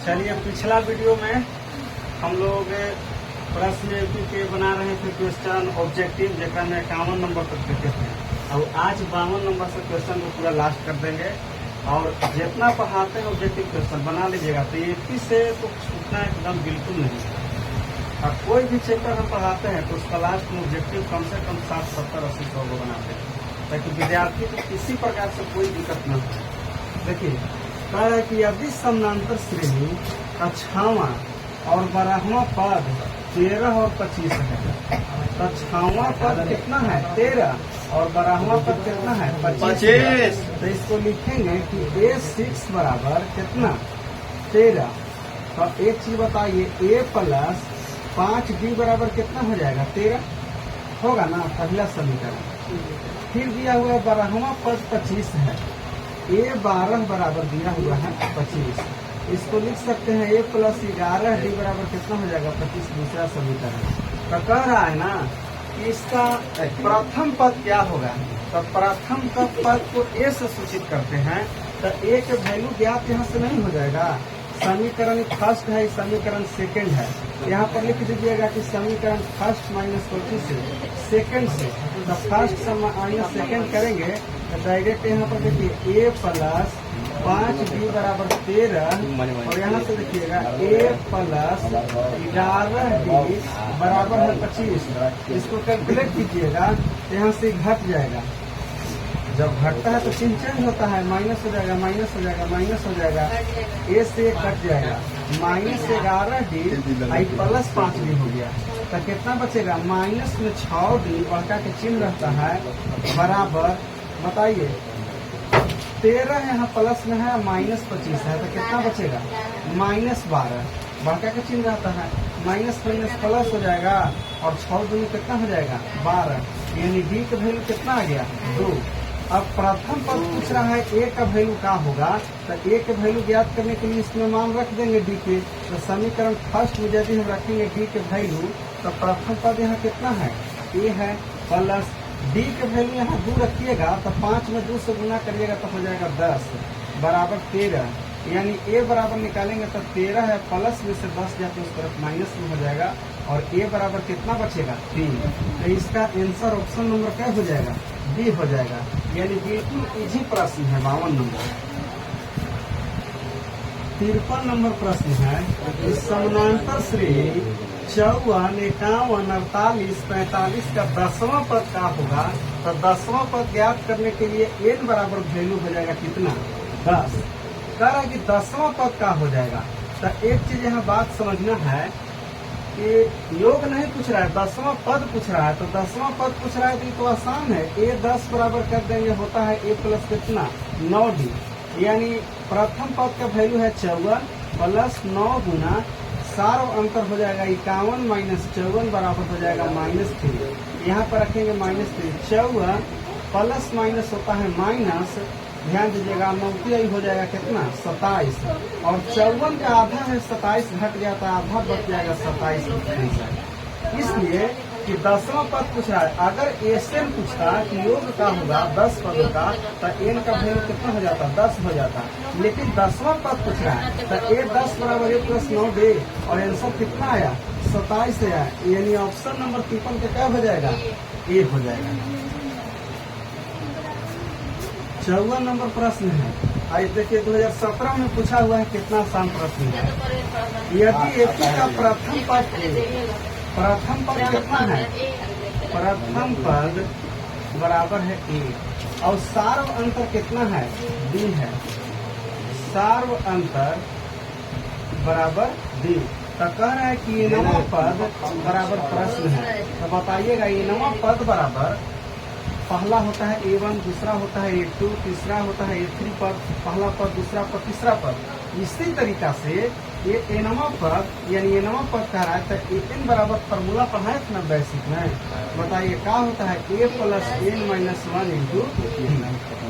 चलिए, पिछला वीडियो में हम लोग प्रश्न के बना रहे थे क्वेश्चन ऑब्जेक्टिव, जेकरा में 51 नंबर तक देते थे। और आज 52 नंबर से क्वेश्चन को पूरा लास्ट कर देंगे। और जितना पढ़ाते हैं ऑब्जेक्टिव क्वेश्चन बना लीजिएगा, तो 80 से तो छूटना एकदम बिल्कुल नहीं है। और कोई भी चैप्टर हम पढ़ाते हैं तो उसका लास्ट में ऑब्जेक्टिव कम से कम 60, 70, 80, 100 को बनाते हैं, ताकि विद्यार्थी को किसी प्रकार से कोई दिक्कत न हो। देखिए, कह रहा है कि यदि समानांतर श्रेणी का 6वां और 12वां पद 13 और 25 है, तो 6वां पद कितना है 13 और 12वां पद कितना है 25। तो इसको लिखेंगे कि A6 बराबर कितना 13। तो एक चीज बताइए, A प्लस 5B बराबर कितना हो जाएगा 13 होगा ना, पहला समीकरण। फिर दिया हुआ 12वां पद 25 है, A12 बराबर दिया हुआ है 25। इसको लिख सकते हैं A प्लस 11D बराबर कितना हो जाएगा 25, दूसरा समीकरण। तो कह रहा है ना कि इसका प्रथम पद क्या होगा। तो प्रथम का पद को A से सूचित करते हैं, तो A के वैल्यू ज्ञात यहाँ से नहीं हो जाएगा। समीकरण फर्स्ट है, समीकरण सेकंड है। यहाँ पर लिख दीजिएगा कि समीकरण फर्स्ट माइनस 25 से सेकंड से, तो फर्स्ट से माइनस सेकंड करेंगे तो डायरेक्ट यहाँ पर देखिए A प्लस 5B बराबर 13, और यहाँ से देखिएगा A प्लस 11D बराबर है 25। इसको कैलकुलेट कीजिएगा, यहाँ से घट जाएगा। जब घटता है तो चिन्ह चेंज होता है, माइनस हो जाएगा, माइनस हो जाएगा, माइनस हो जाएगा, A से कट जाएगा, माइनस 11D आई प्लस 5D हो गया। तो कितना बचेगा, माइनस में 6D बढ़ता के चिन्ह रहता है बराबर, बताइए 13 यहाँ प्लस में है, माइनस 25 है, तो कितना बचेगा माइनस 12 बढ़ता के चिन्ह रहता है, माइनस माइनस प्लस हो जाएगा, और 6 दूनी कितना हो जाएगा 12, यानी D का वैल्यू कितना आ गया 2। अब प्रथम पद पूछ रहा है A का वैल्यू क्या होगा, तो A के वैल्यू ज्ञात करने के लिए इसमें मान रख देंगे D के। तो समीकरण फर्स्ट में यदि हम रखेंगे D के वैल्यू, तो प्रथम पद यहाँ कितना है A है, प्लस D के वैल्यू यहाँ 2 रखिएगा, तो 5 में 2 से गुना करिएगा तो हो जाएगा 10 बराबर 13, यानी A बराबर निकालेंगे तो 13 है, प्लस में से 10 जाते उस तरफ माइनस में हो जाएगा, और A बराबर कितना बचेगा 3। तो इसका आंसर ऑप्शन नंबर क्या हो जाएगा B हो जाएगा, यानी बिल्कुल इजी प्रश्न है। 52 नंबर। 53 नंबर प्रश्न है, समानांतर श्रेणी 54, 51, 48, 45 का 10वां पद क्या होगा। तो 10वां पद ज्ञात करने के लिए n बराबर वैल्यू हो जाएगा कितना 10। कह रहा है कि 10वां पद क्या हो जाएगा। तो एक चीज यहाँ बात समझना है कि योग नहीं पूछ रहा है, 10वां पद पूछ रहा है। तो 10वां पद पूछ रहा है तो ये तो आसान है, A10 बराबर कर देंगे, होता है A प्लस कितना 9D, यानी प्रथम पद का वैल्यू है 54 प्लस 9 गुना सारा अंतर हो जाएगा 51 माइनस 54 बराबर हो जाएगा -3। यहाँ पर रखेंगे -3, 54 प्लस माइनस होता है माइनस, ध्यान दीजिएगा 9 हो जाएगा कितना 27, और 54 का आधा है 27 घट जाता है, आधा बच जाएगा 27। इसलिए कि 10वां पद पूछ रहा है। अगर एसएन पूछता कि योग का होगा 10 पदों का, तो एन का वैल्यू कितना हो जाता 10 हो जाता, लेकिन 10वां पद पूछ रहा है तो A10 बराबर A प्लस 9D, और आंसर कितना आया 27 आया, यानी ऑप्शन नंबर 53 का क्या हो जाएगा A हो जाएगा। 54 नंबर प्रश्न है, आज देखिए 2017 में पूछा हुआ है, कितना आसान प्रश्न है। यदि एक का प्रथम पद कितना है, प्रथम पद बराबर है A, और सार्व अंतर कितना है D है, सार्व अंतर बराबर D। तो कह रहा है कि ये नवा पद बराबर प्रश्न है। तो बताइएगा ये नवा पद बराबर, पहला होता है A1, दूसरा होता है A2, तीसरा होता है A3 पद, पहला पद, दूसरा पद, तीसरा पद। इसी तरीका से ये एनवा पद, यानी ये नवा पद कह रहा है, तो एन बराबर फॉर्मूला पढ़ाए थे ना बेसिक में। बताइए क्या होता है A plus n minus 1 into D।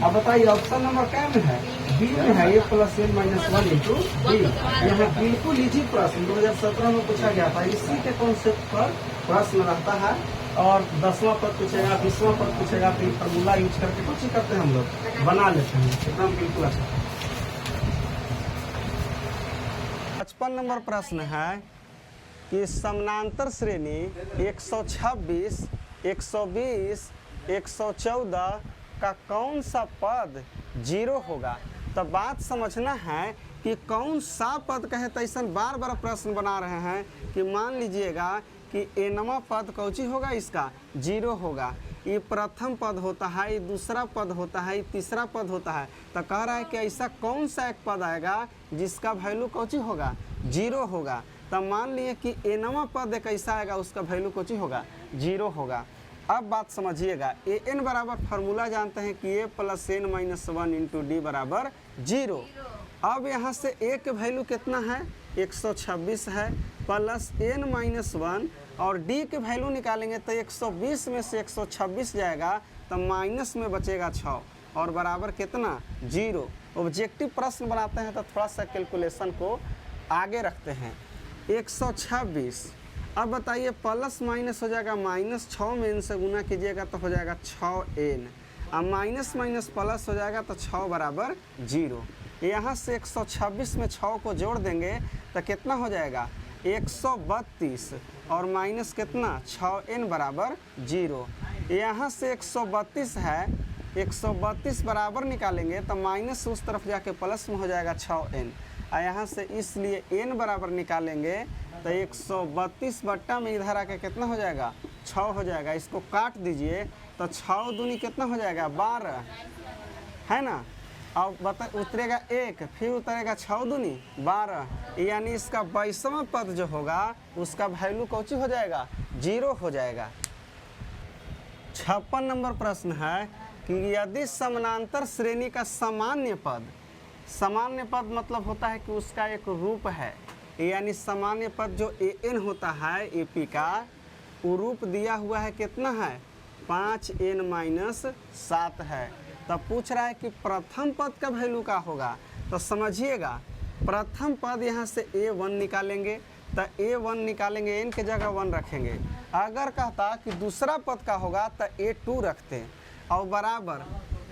अब बताइए ऑप्शन नंबर क्या में है, B में है A plus n minus 1 into D। यहाँ बिल्कुल इजी प्रश्न 2017 में पूछा गया था, इसी के कॉन्सेप्ट पर प्रश्न रहता है। और 10वां पद पूछेगा, 20वां पद पूछेगा, तो फॉर्मूला यूज करके कुछ ही करते हैं हम लोग, बना लेते हैं एकदम बिल्कुल अच्छा। 55 नंबर प्रश्न है कि समानांतर श्रेणी 126, 120, 114 का कौन सा पद 0 होगा। तो बात समझना है कि कौन सा पद कहे, तो ऐसा बार बार प्रश्न बना रहे हैं कि मान लीजिएगा कि एनवा पद कौची होगा, इसका 0 होगा। ये प्रथम पद होता है, ये दूसरा पद होता है, ये तीसरा पद होता है। तो कह रहा है कि ऐसा कौन सा एक पद आएगा जिसका वैल्यू कौची होगा, 0 होगा। तब मान लिए कि एनवा पद एक ऐसा आएगा उसका वैल्यू कौची होगा, 0 होगा। अब बात समझिएगा, ए एन बराबर फार्मूला जानते हैं कि a plus n minus 1 into d बराबर 0। अब यहाँ से ए के वैल्यू कितना है, 126 है, प्लस एन माइनस 1 और डी के वैल्यू निकालेंगे तो 120 में से 126 जाएगा तो माइनस में बचेगा 6 और बराबर कितना, 0। ऑब्जेक्टिव प्रश्न बनाते हैं तो थोड़ा सा कैलकुलेशन को आगे रखते हैं। 126, अब बताइए प्लस माइनस हो जाएगा माइनस, 6 में एन से गुना कीजिएगा तो हो जाएगा 6n, अब माइनस माइनस प्लस हो जाएगा तो 6 बराबर 0। यहाँ से 126 में 6 को जोड़ देंगे तो कितना हो जाएगा, 132 और माइनस कितना, 6n बराबर 0। यहाँ से 132 है, 132 बराबर निकालेंगे तो माइनस उस तरफ जाके प्लस में हो जाएगा 6n, और यहाँ से इसलिए n बराबर निकालेंगे तो 132 बट्टा में इधर आके कितना हो जाएगा, 6 हो जाएगा। इसको काट दीजिए तो 6 दूनी कितना हो जाएगा, 12 है ना। अब उतरेगा 1, फिर उतरेगा 6 दूनी 12, यानी इसका 22वां पद जो होगा उसका वैल्यू कौची हो जाएगा, 0 हो जाएगा। 56 नंबर प्रश्न है कि यदि समानांतर श्रेणी का सामान्य पद, सामान्य पद मतलब होता है कि उसका एक रूप है, यानी सामान्य पद जो an होता है AP का, वो रूप दिया हुआ है कितना है, 5n माइनस 7 है। तब पूछ रहा है कि प्रथम पद का वैल्यू का होगा। तो समझिएगा, प्रथम पद यहाँ से a1 निकालेंगे तो a1 निकालेंगे, n के जगह 1 रखेंगे। अगर कहता कि दूसरा पद का होगा तो a2 रखते हैं, और बराबर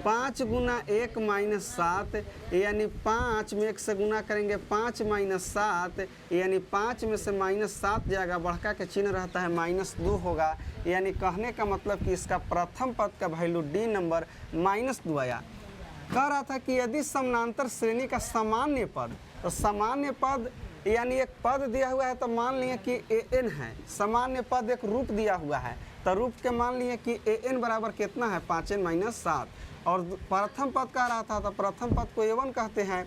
5 गुना 1 माइनस 7, यानी 5 में 1 से गुना करेंगे 5 माइनस 7, यानी 5 में से माइनस 7 जाएगा, बढ़का के चिन्ह रहता है -2 होगा। यानी कहने का मतलब कि इसका प्रथम पद का वैल्यू डी नंबर -2 आया। कह रहा था कि यदि समानांतर श्रेणी का सामान्य पद, तो सामान्य पद यानी एक पद दिया हुआ है तो मान लिए कि an है, सामान्य पद एक रूप दिया हुआ है तो रूप के मान लिए कि an बराबर कितना है, 5n माइनस 7। और प्रथम पद कह रहा था तो प्रथम पद को a1 कहते हैं,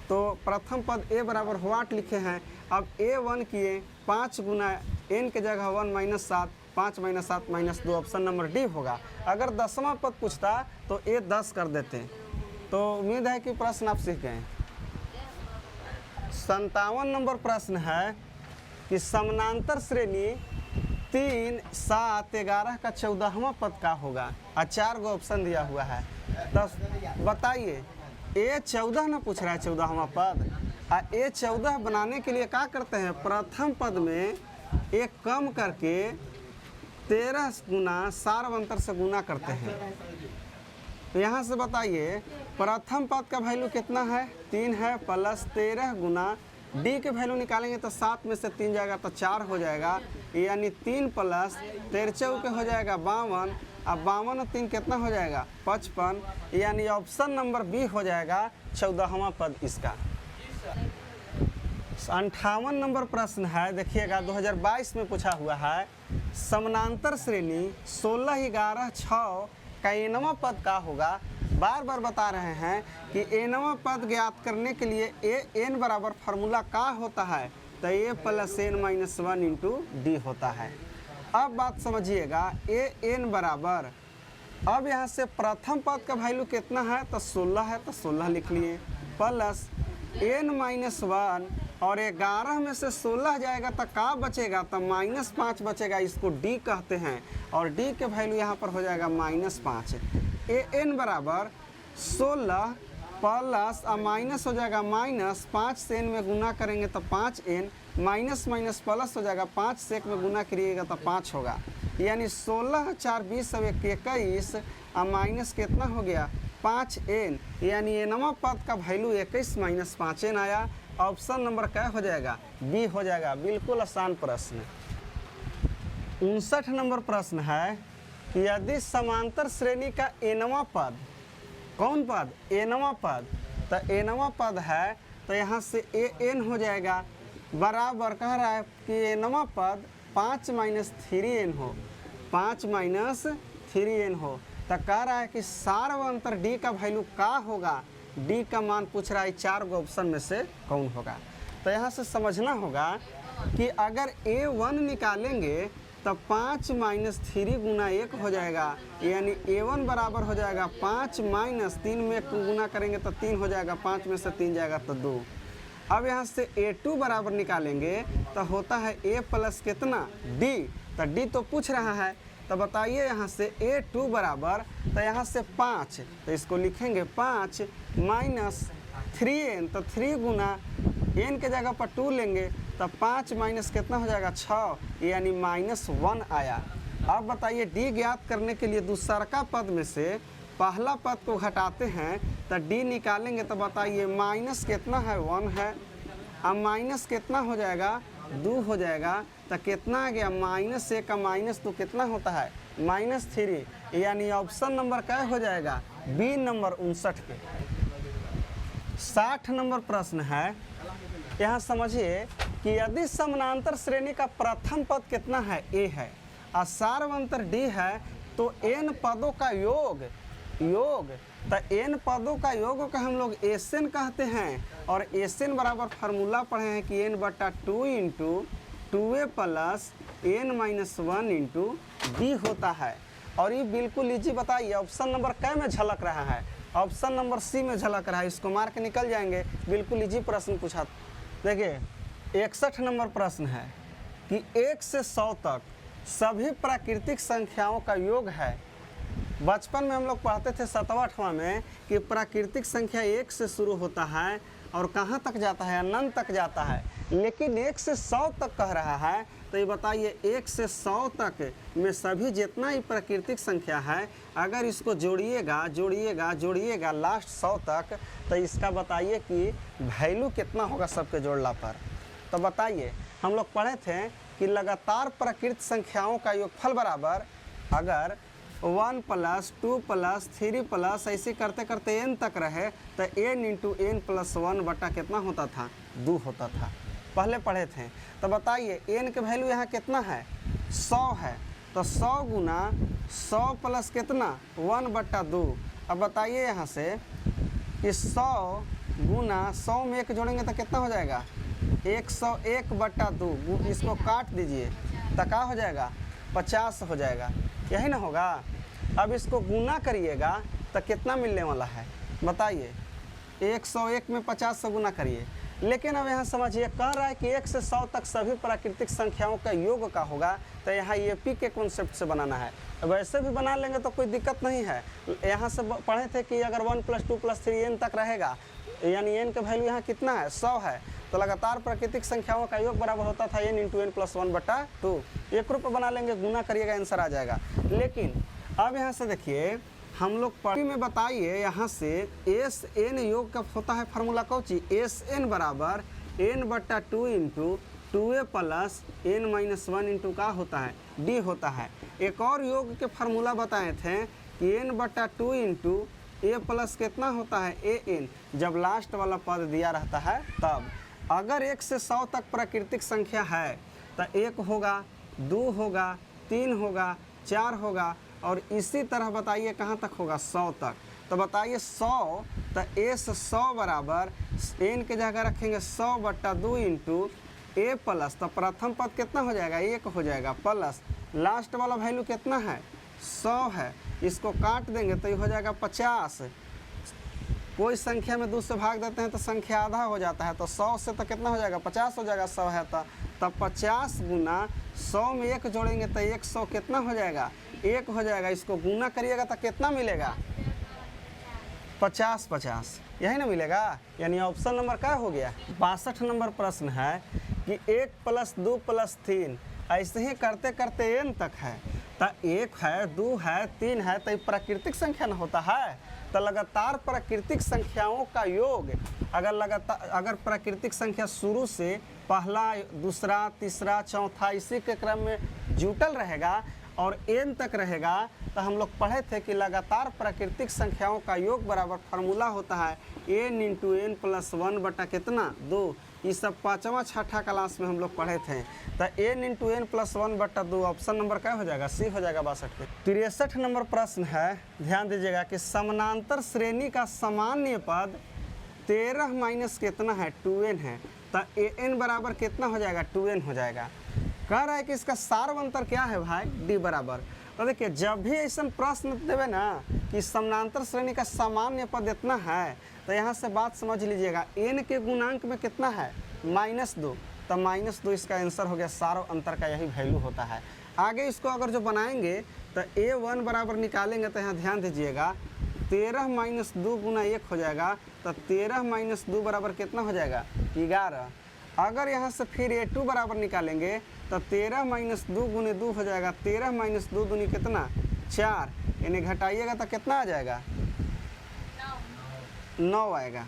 तो प्रथम पद a बराबर व्हाट लिखे हैं। अब a1 किए 5 गुना n के जगह 1 minus 7, 5 minus 7 minus 2, option number D होगा। अगर 10वां पद पूछता तो a 10 कर देते। तो उम्मीद है कि प्रश्न आप सीख गए। 57 नंबर प्रश्न है कि समानांतर श्रेणी 3, 7, 11 का 14वां पद का होगा, और 4 गो ऑप्शन दिया हुआ है। तो बताइए, A14 ना पूछ रहा है 14वां पद, और A14 बनाने के लिए क्या करते हैं, प्रथम पद में 1 कम करके 13 गुना सार्वंतर से गुना करते हैं। तो यहाँ से बताइए प्रथम पद का वैल्यू कितना है, 3 है, प्लस 13 गुना डी के वैल्यू निकालेंगे तो 7 में से 3 जाएगा तो 4 हो जाएगा, यानी 3 प्लस 13 के हो जाएगा 52, अब 52 और 3 कितना हो जाएगा, 55, यानी ऑप्शन नंबर बी हो जाएगा 14वां पद इसका। 58 नंबर प्रश्न है, देखिएगा 2022 में पूछा हुआ है, समानांतर श्रेणी 16, 11, 6 का एनवा पद का होगा। बार बार बता रहे हैं कि एनवा पद ज्ञात करने के लिए एन बराबर फार्मूला का होता है, तो a plus n minus 1 into d होता है। अब बात समझिएगा, एन बराबर, अब यहाँ से प्रथम पद का वैल्यू कितना है, तो 16 है तो 16 लिख लिए, प्लस एन माइनस 1, और 11 में से 16 जाएगा तो का बचेगा, तो -5 बचेगा, इसको डी कहते हैं, और डी के वैल्यू यहाँ पर हो जाएगा -5। एन बराबर 16 प्लस और माइनस हो जाएगा -5 से n में गुना करेंगे तो 5n, माइनस माइनस प्लस हो जाएगा, 5 से 1 में गुना करिएगा तो 5 होगा, यानी 16, 4, 20, 21 और माइनस कितना हो गया 5n, यानी एनवा पद का वैल्यू 21 माइनस 5n आया। ऑप्शन नंबर क्या हो जाएगा, बी हो जाएगा। बिल्कुल आसान प्रश्न। 59 नंबर प्रश्न है कि यदि समांतर श्रेणी का एनवां पद, कौन पद, एनवां पद, तो एनवां पद है तो यहाँ से ए एन हो जाएगा, बराबर कह रहा है कि एनवां पद 5 - 3n हो, 5 - 3n हो, तो कह रहा है कि सार्वंतर डी का वैल्यू क्या होगा, डी का मान पूछ रहा है 4 गो ऑप्शन में से कौन होगा। तो यहाँ से समझना होगा कि अगर A1 निकालेंगे तो 5 - 3 गुना 1 हो जाएगा, यानी A1 बराबर हो जाएगा 5 - 3 में गुना करेंगे तो 3 हो जाएगा, 5 में से 3 जाएगा तो 2। अब यहाँ से A2 बराबर निकालेंगे तो होता है A प्लस कितना, D, तो D तो पूछ रहा है, तो बताइए यहाँ से A2 बराबर, तो यहाँ से 5, तो इसको लिखेंगे 5 - 3n, तो 3 गुना n के जगह पर 2 लेंगे तो 5 माइनस कितना हो जाएगा, 6, यानी -1 आया। अब बताइए D ज्ञात करने के लिए दूसरा पद में से पहला पद को घटाते हैं तो D निकालेंगे, तो बताइए माइनस कितना है, 1 है, अब माइनस कितना हो जाएगा, 2 हो जाएगा, तो कितना आ गया, -1 का -2 कितना होता है, -3, यानी ऑप्शन नंबर क्या हो जाएगा, बी नंबर 59 के। 60 नंबर प्रश्न है, यहाँ समझिए कि यदि समानांतर श्रेणी का प्रथम पद कितना है, ए है, और सार्वंतर डी है, तो n पदों का योग, तो n पदों का योग का हम लोग एसएन कहते हैं, और एसएन बराबर फार्मूला पढ़े हैं कि n/2 × 2a plus n-1 × d होता है। और ये बिल्कुल इजी, बताइए ऑप्शन नंबर कै में झलक रहा है, ऑप्शन नंबर सी में झलक रहा है, इसको मार के निकल जाएंगे। बिल्कुल इजी प्रश्न पूछा। देखिए 61 नंबर प्रश्न है कि 1 से 100 तक सभी प्राकृतिक संख्याओं का योग है। बचपन में हम लोग पढ़ते थे 7वां 8वां में कि प्राकृतिक संख्या 1 से शुरू होता है और कहाँ तक जाता है, अनंत तक जाता है, लेकिन 1 से 100 तक कह रहा है। तो ये बताइए 1 से 100 तक में सभी जितना ही प्राकृतिक संख्या है, अगर इसको जोड़िएगा लास्ट 100 तक, तो इसका बताइए कि वैल्यू कितना होगा सबके जोड़ला पर। तो बताइए, हम लोग पढ़े थे कि लगातार प्राकृतिक संख्याओं का योगफल बराबर, अगर 1 + 2 + 3 प्लस ऐसे करते करते n तक रहे तो n × n + 1 बटा कितना होता था, 2 होता था, पहले पढ़े थे। तो बताइए n के वैल्यू यहाँ कितना है, 100 है, तो 100 गुना 100 प्लस कितना, 1/2। अब बताइए यहाँ से कि 100 गुना 100 में 1 जोड़ेंगे तो कितना हो जाएगा, 101/2, इसको काट दीजिए तो क्या हो जाएगा, 50 हो जाएगा, यही ना होगा। अब इसको गुना करिएगा तो कितना मिलने वाला है, बताइए, 101 में 50 से गुना करिए। लेकिन अब यहाँ समझिए, कह रहा है कि 1 से 100 तक सभी प्राकृतिक संख्याओं का योग का होगा, तो यहाँ एपी के कॉन्सेप्ट से बनाना है। अब ऐसे भी बना लेंगे तो कोई दिक्कत नहीं है। यहाँ से पढ़े थे कि अगर 1 + 2 + 3n तक रहेगा, यानी n का वैल्यू यहाँ कितना है, 100 है, तो लगातार प्राकृतिक संख्याओं का योग बराबर होता था n × n + 1/2। एक रूप बना लेंगे, गुना करिएगा, आंसर आ जाएगा। लेकिन अब यहाँ से देखिए, हम लोग पढ़ी में बताइए, यहाँ से एस एन योग का होता है फार्मूला कौची, एस एन बराबर n/2 × 2a प्लस n-1 × का होता है, d होता है। एक और योग के फार्मूला बताए थे कि n/2 × a प्लस कितना होता है, an, जब लास्ट वाला पद दिया रहता है तब। अगर 1 से 100 तक प्राकृतिक संख्या है तो 1 होगा, 2 होगा, 3 होगा, 4 होगा, और इसी तरह बताइए कहाँ तक होगा, 100 तक। तो बताइए 100, तो एस 100 बराबर n के जगह रखेंगे 100/2 × a प्लस, तो प्रथम पद कितना हो जाएगा, 1 हो जाएगा, प्लस लास्ट वाला वैल्यू कितना है, 100 है, इसको काट देंगे तो ये हो जाएगा 50। कोई संख्या में 2 से भाग देते हैं तो संख्या आधा हो जाता है, तो 100 से तो कितना हो जाएगा, 50 हो जाएगा, 100 है तो तब 50 गुना 100 में 1 जोड़ेंगे तो 100 कितना हो जाएगा, 1 हो जाएगा। इसको गुना करिएगा तो कितना मिलेगा, 50, यही ना मिलेगा, यानी ऑप्शन नंबर क्या हो गया। 62 नंबर प्रश्न है कि 1 + 2 + 3 ऐसे ही करते करते n तक है, तो 1 है, 2 है, 3 है, तो ये प्राकृतिक संख्या न होता है। तो लगातार प्राकृतिक संख्याओं का योग अगर प्राकृतिक संख्या शुरू से पहला, दूसरा, तीसरा, चौथा इसी के क्रम में जुटल रहेगा और n तक रहेगा, तो हम लोग पढ़े थे कि लगातार प्राकृतिक संख्याओं का योग बराबर फार्मूला होता है n इंटू n प्लस 1 बटा कितना 2। ये सब 5वां 6ठा क्लास में हम लोग पढ़े थे। तो n इंटू n प्लस 1 बटा 2 ऑप्शन नंबर क्या हो जाएगा, सी हो जाएगा 62 पे। 63 नंबर प्रश्न है, ध्यान दीजिएगा कि समानांतर श्रेणी का सामान्य पद 13 माइनस कितना है 2n है। तो an बराबर कितना हो जाएगा 2n हो जाएगा। कह रहा है कि इसका सार्वंतर क्या है भाई, d बराबर। तो देखिए जब भी ऐसा प्रश्न देवे ना कि समानांतर श्रेणी का सामान्य पद इतना है, तो यहाँ से बात समझ लीजिएगा n के गुणांक में कितना है -2, तो -2 इसका आंसर हो गया। सार्वंतर का यही वैल्यू होता है। आगे इसको अगर जो बनाएंगे तो a1 बराबर निकालेंगे, तो यहाँ ध्यान दीजिएगा 13 माइनस 2 गुना 1 हो जाएगा। तो 13 माइनस 2 बराबर कितना हो जाएगा 11। अगर यहाँ से फिर a2 बराबर निकालेंगे तो 13 माइनस 2 गुने 2 हो जाएगा। 13 माइनस 2 दूनी कितना 4, यानी घटाइएगा तो कितना आ जाएगा 9 आएगा।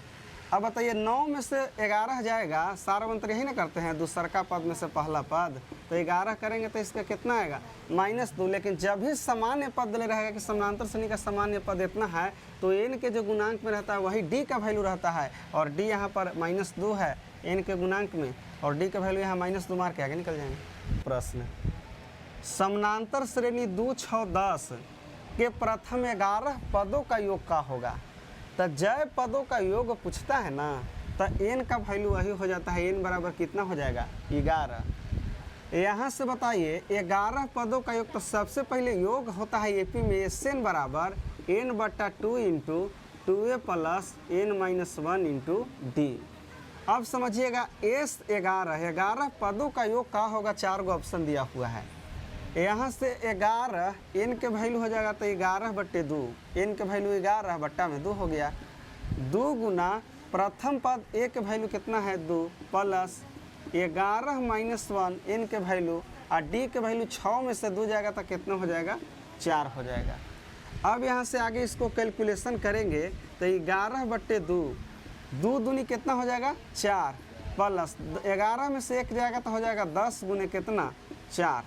अब बताइए 9 में से 11 जाएगा, सार्वंतर यही ना करते हैं, दूसरका पद में से पहला पद, तो 11 करेंगे तो इसका कितना आएगा -2। लेकिन जब भी सामान्य पद ले रहेगा कि समानांतर श्रेणी का सामान्य पद इतना है, तो n के जो गुणांक में रहता है वही d का वैल्यू रहता है, और d यहाँ पर -2 है n के गुणांक में, और d का वैल्यू यहाँ -2 मार के आगे निकल जाएंगे। प्रश्न, समानांतर श्रेणी 2, 6, 10 के प्रथम 11 पदों का योग का होगा। तो जय पदों का योग पूछता है ना, तो n का वैल्यू वही हो जाता है, n बराबर कितना हो जाएगा 11। यहाँ से बताइए 11 पदों का योग, तो सबसे पहले योग होता है एपी में Sn बराबर n बटा 2 into 2a plus n minus 1 into D. अब समझिएगा S11 पदों का योग का होगा, 4 गो ऑप्शन दिया हुआ है। यहाँ से 11 n के वैल्यू हो जाएगा तो 11 बट्टे 2, n के वैल्यू 11 बट्टा में 2 हो गया। 2 गुना प्रथम पद a के वैल्यू कितना है 2 प्लस 11 माइनस 1 n के वैल्यू, और d के वैल्यू 6 में से 2 जाएगा तो कितना हो जाएगा 4 हो जाएगा। अब यहाँ से आगे इसको कैलकुलेशन करेंगे तो 11 बट्टे 2, 2 दूनी कितना हो जाएगा 4, प्लस 11 में से 1 जाएगा तो हो जाएगा 10 गुने कितना 4।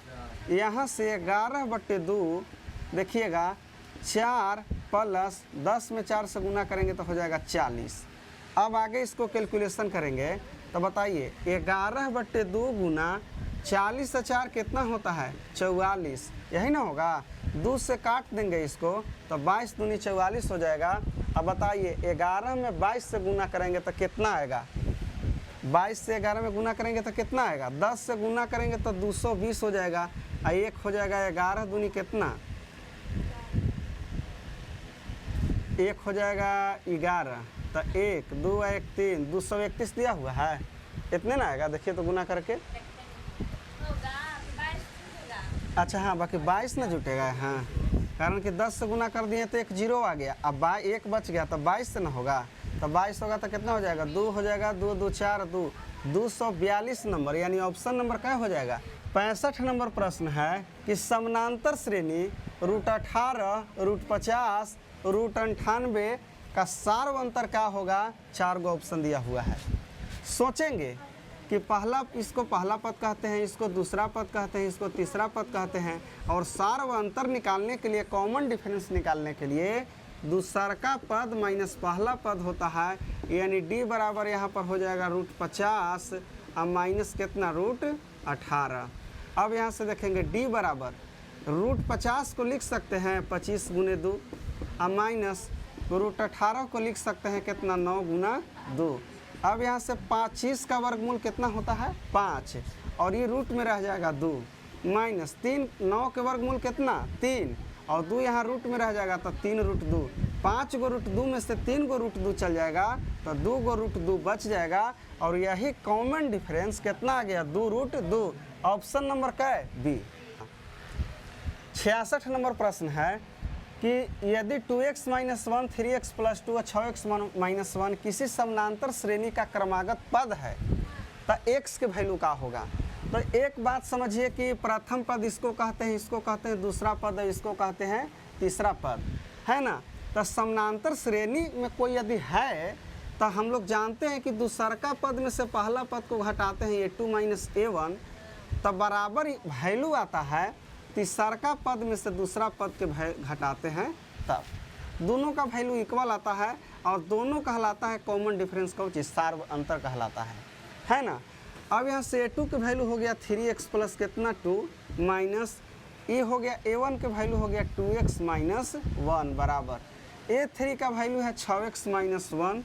यहाँ से 11 बट्टे 2 देखिएगा 4 प्लस 10 में 4 से गुना करेंगे तो हो जाएगा 40। अब आगे इसको कैलकुलेशन करेंगे तो बताइए 11 बट्टे 2 गुना 40 से 4 कितना होता है 44, यही ना होगा। 2 से काट देंगे इसको तो 22 दूनी 44 हो जाएगा। अब बताइए 11 में 22 से गुना करेंगे तो कितना आएगा, 22 से 11 में गुना करेंगे तो कितना आएगा, 10 से गुना करेंगे तो 220 हो जाएगा, और 1 हो जाएगा 11 दूनी कितना 1 हो जाएगा 11, तो 1 2 1 3 231 दिया हुआ है, इतने ना आएगा। देखिए तो गुना करके, अच्छा हाँ बाकी 22 ना जुटेगा, हाँ कारण कि 10 से गुना कर दिए तो 1 0 आ गया, अब 1 बच गया तो 22 से ना होगा, तो 22 होगा तो कितना हो जाएगा 2 हो जाएगा, 2 2 4 2 242 नंबर, यानी ऑप्शन नंबर क्या हो जाएगा 65 नंबर प्रश्न है कि समानांतर श्रेणी √18 √50 √98 का सार्वंतर क्या होगा। 4 गो ऑप्शन दिया हुआ है। सोचेंगे कि इसको पहला पद कहते हैं, इसको दूसरा पद कहते हैं, इसको तीसरा पद कहते हैं, और सार्वंतर निकालने के लिए, कॉमन डिफरेंस निकालने के लिए दूसरा पद माइनस पहला पद होता है, यानी d बराबर यहाँ पर हो जाएगा √50 और माइनस कितना √18। अब यहाँ से देखेंगे d बराबर √50 को लिख सकते हैं 25 गुने 2, और माइनस √18 को लिख सकते हैं कितना 9 गुना 2। अब यहाँ से 25 का वर्गमूल कितना होता है 5, और ये रूट में रह जाएगा 2, माइनस 3 9 के वर्गमूल कितना 3, और 2 यहाँ रूट में रह जाएगा तो 3√2। 5 गो √2 में से 3 गो √2 चल जाएगा तो 2 गो √2 बच जाएगा, और यही कॉमन डिफरेंस कितना आ गया 2√2। ऑप्शन नंबर क्या है बी। 66 नंबर प्रश्न है कि यदि 2x - 1 3x + 2 और 6x - 1 किसी समानांतर श्रेणी का क्रमागत पद है तो x के वैल्यू का होगा। तो एक बात समझिए कि प्रथम पद इसको कहते हैं, इसको कहते हैं दूसरा पद, इसको कहते हैं तीसरा पद, है ना। तो समानांतर श्रेणी में कोई यदि है तो हम लोग जानते हैं कि दूसरा पद में से पहला पद को घटाते हैं a2 माइनस a1, तब बराबर वैल्यू आता है तीसरा पद में से दूसरा पद के घटाते हैं, तब दोनों का वैल्यू इक्वल आता है और दोनों कहलाता है कॉमन डिफरेंस का चीज, सार्व अंतर कहलाता है ना। अब यहाँ से a2 के वैल्यू हो गया 3x प्लस कितना 2 माइनस ये हो गया a1 के वैल्यू हो गया 2x माइनस 1 बराबर a3 का वैल्यू है 6x माइनस 1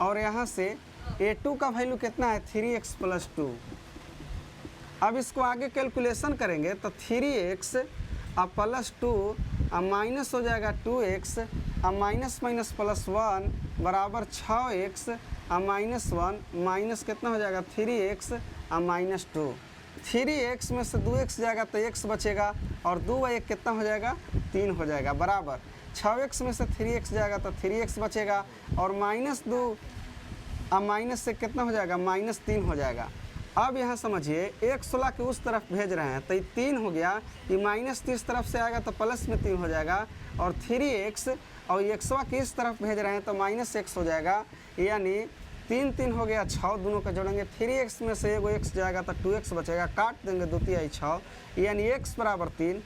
और यहाँ से a2 का वैल्यू कितना है 3x प्लस 2। अब इसको आगे कैलकुलेशन करेंगे तो 3x अब प्लस 2 अब माइनस हो जाएगा 2x अब माइनस माइनस प्लस 1 बराबर 6x अब माइनस 1 माइनस कितना हो जाएगा 3x अब माइनस 2। 3x में से 2x जाएगा तो x बचेगा और 2 व 1 कितना हो जाएगा 3 हो जाएगा बराबर 6x में से 3x जाएगा तो 3x बचेगा और माइनस 2 अब माइनस से कितना हो जाएगा माइनस 3 हो जाएगा। अब यहाँ समझिए 116 के उस तरफ भेज रहे हैं तो ये 3 हो गया, ये माइनस 30 तरफ से आएगा तो प्लस में 3 हो जाएगा और 3x और 100 के इस तरफ भेज रहे हैं तो माइनस x हो जाएगा, यानी 3 3 हो गया 6, दोनों का जोड़ेंगे 3x में से एगो x जाएगा तो 2x बचेगा, काट देंगे 2 3 6 यानी x बराबर 3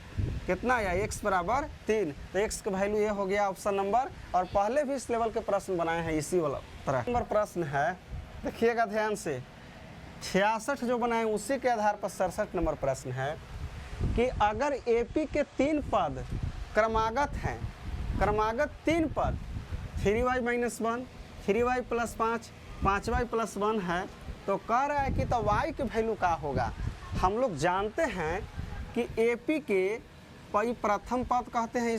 कितना आया x बराबर 3। तो x का वैल्यू ये हो गया ऑप्शन नंबर, और पहले भी इस लेवल के प्रश्न बनाए हैं इसी वाला तरह। नंबर प्रश्न है, देखिएगा ध्यान से 66 जो बनाए उसी के आधार पर 67 नंबर प्रश्न है कि अगर AP के 3 पद क्रमागत हैं, क्रमागत 3 पद 3y minus 1 3y plus 5 5y plus 1 है तो कह रहा है कि तो y के वैल्यू का होगा। हम लोग जानते हैं कि AP के प्रथम पद कहते हैं,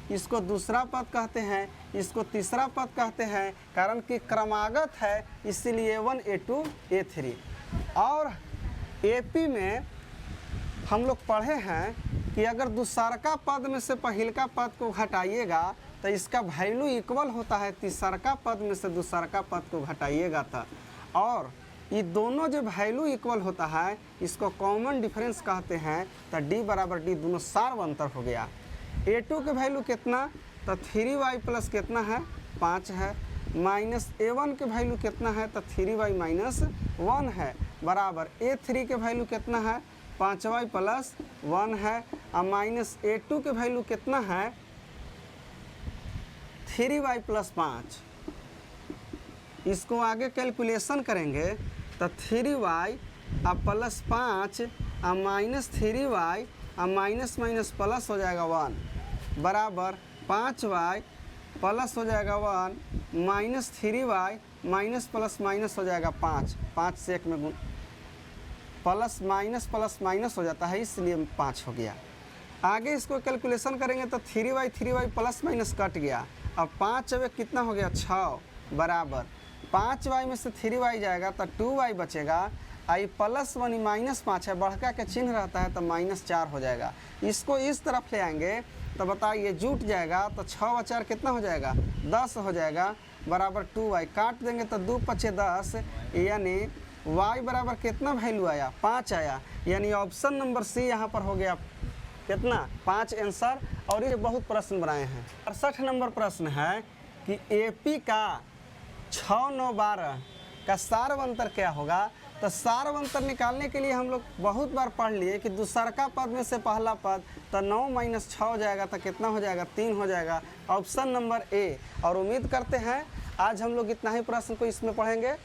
इसको दूसरा पद कहते हैं, इसको तीसरा पद कहते हैं, कारण कि क्रमागत है इसीलिए A1 A2 A3। और AP में हम लोग पढ़े हैं कि अगर दूसरा पद में से पहिलका पद को घटाइएगा तो इसका वैल्यू इक्वल होता है तीसरा पद में से दूसरा पद को घटाइएगा था, और ये दोनों जो वैल्यू इक्वल होता है इसको कॉमन डिफरेंस कहते हैं। तो D बराबर D दोनों सार्व अंतर हो गया। A2 के वैल्यू कितना तो 3y प्लस कितना है 5 है, माइनस A1 के वैल्यू कितना है तो 3y माइनस 1 है बराबर A3 के वैल्यू कितना है 5y प्लस 1 है, और माइनस A2 के वैल्यू कितना है 3y प्लस 5। इसको आगे कैलकुलेशन करेंगे तो 3y अब प्लस 5 अब माइनस 3y अब माइनस माइनस प्लस हो जाएगा 1 बराबर 5y प्लस हो जाएगा 1 minus 3y minus plus minus हो जाएगा 5, 5 से 1 में गुण प्लस माइनस हो जाता है इसलिए 5 हो गया। आगे इसको कैलकुलेशन करेंगे तो 3y प्लस माइनस कट गया, अब 5 अब कितना हो गया 6 बराबर 5y में से 3y जाएगा तो 2y बचेगा, आई प्लस 1 माइनस 5 है, बढ़का के चिन्ह रहता है तो माइनस 4 हो जाएगा। इसको इस तरफ ले आएंगे तो बताइए जुट जाएगा तो 6 व 4 कितना हो जाएगा 10 हो जाएगा बराबर 2y, काट देंगे तो 2 पचे 10 यानी y बराबर कितना वैल्यू आया 5 आया, यानी ऑप्शन नंबर C यहाँ पर हो गया कितना 5 आंसर। और ये बहुत प्रश्न बनाए हैं। 68 नंबर प्रश्न है कि AP का 6 9 12 का सार्व अंतर क्या होगा। तो सार्व अंतर निकालने के लिए हम लोग बहुत बार पढ़ लिए कि दूसरा पद में से पहला पद तो 9 माइनस 6 हो जाएगा तो कितना हो जाएगा 3 हो जाएगा, ऑप्शन नंबर A। और उम्मीद करते हैं आज हम लोग इतना ही प्रश्न को इसमें पढ़ेंगे।